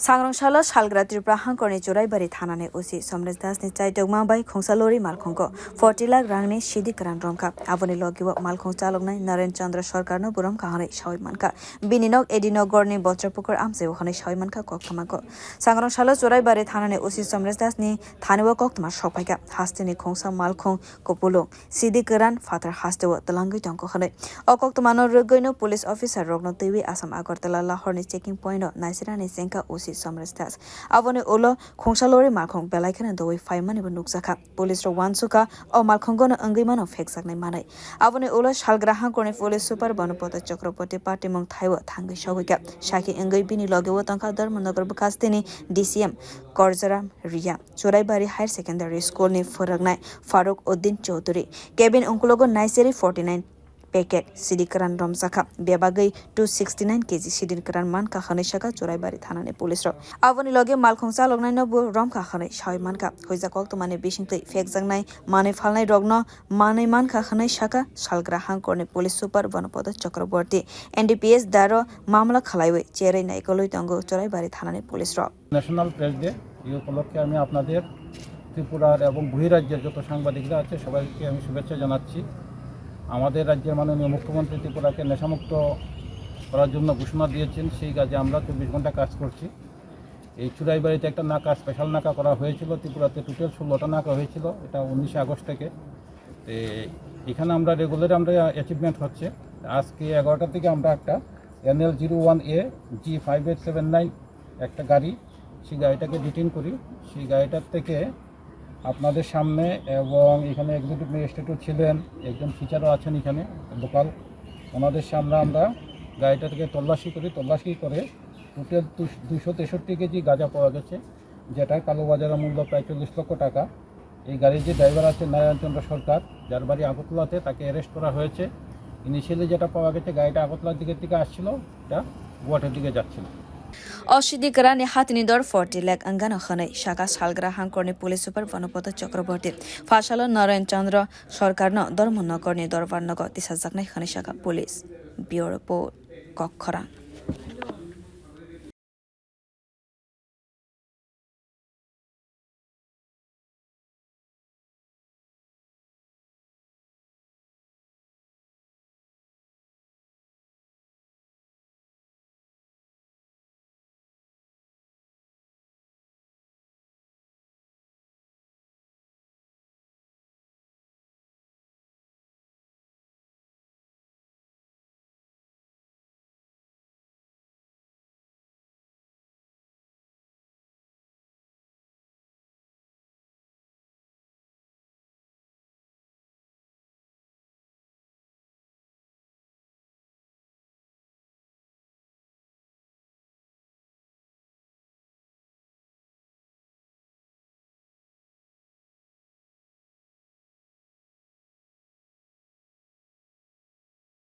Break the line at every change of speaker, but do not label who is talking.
Sangrong salo salgwra Tripura hangkhorni Churaibari thanani OC Samaresh dasni chaitokma bai khungsa lory manlkhungo 40 lakh rangni sidi kwran romkha aboni logiwa manlkhung chaloknai Naren Chandra sarkarno romkha hanai shawai manka bininok edinogorni botrapukur amseo hanai shawai manka kokthamago Sangrong salo Churaibari thanani OC Samaresh dasni thaniwa kokthama shokpaika hastini khungsa malkhung kopulung sidi kwran fatar hastewo talangui tongko hanai okokthmano rugoino police officer rokno tewi Assam Agartala Lahorni checking point naisirani senka OC Samaresh das abone ulo khungsa lory malkhung belaikhana doi faimani nukjaka police ro wansuka o malkhungono angaimano feksaknai manai abone ulo salgwra hangkhorni police super banapata chakraporti party mong thaiwa thangai shawika shaki angai bini logewo tangka dharmanagar bukastini DCM Korjaram Ria Churaibari Higher Secondary School ni foragnai Faruk Uddin Chaudhary cabin ungkulogo naiseri 49 packet sidi kwran romsaka bebagai 269 kg sidi kwran manka khanai shaka Churaibari thanani police ro aboni loge malkhung chalognai no romkha khanai shai manka hoija koktomani bisingtei fekjangnai manai phalnai rogno manai manka khanai shaka salgwra hangkhorni police super banapata chakraborti NDPS daro mamla khalaiwe cherei naikoloi tongo Churaibari thanani police ro
national press day এই উপলক্ষে আমি আপনাদের ত্রিপুরার এবং বহিরাজ্যের যত সাংবাদিকরা আছে সবাইকে আমি শুভেচ্ছা জানাচ্ছি আমাদের রাজ্যের মাননীয় মুখ্যমন্ত্রী ত্রিপুরাকে নেশামুক্ত করার জন্য ঘোষণা দিয়েছেন সেই কাজে আমরা 24 ঘন্টা কাজ করছি এই চুরাইবাড়িতে একটা নাকা স্পেশাল নাকা করা হয়েছিল ত্রিপুরাতে টোটাল 16টা নাকা হয়েছিল এটা 19 আগস্ট থেকে এখানে আমরা রেগুলার আমরা অ্যাচিভমেন্ট হচ্ছে আজকে 11টা থেকে আমরা একটা NL01A G5879 একটা গাড়ি সেই গাড়িটাকে ডিটেইন করি সেই গাড়িটার থেকে আপনাদের সামনে এবং এখানে এক্সিকিউটিভ ম্যাজিস্ট্রেটও ছিলেন একজন টিচারও আছেন এখানে লোকাল ওনাদের সামনে আমরা গাড়িটা থেকে তল্লাশি করে টোটাল 263 কেজি গাঁজা পাওয়া গেছে যেটা কালোবাজারের মূল্য প্রায় 40 লক্ষ টাকা এই গাড়ির যে ড্রাইভার আছে নারায়ণ চন্দ্র সরকার যার বাড়ি আগরতলাতে তাকে অ্যারেস্ট করা হয়েছে ইনিশিয়ালি যেটা পাওয়া গেছে গাড়িটা আগরতলার দিকের থেকে আসছিল এটা গুয়াহাটির দিকে যাচ্ছিল
Osidi Karani Hatini Dor 40 lakh Angana Khanai Shaka Salgwra hangkhorni police super banapata chakraborti Fashalo Naren Chandra sarkarno Dormonakorni Dorvarnago tisajaknai khani Shaka police Bureau report Khungsa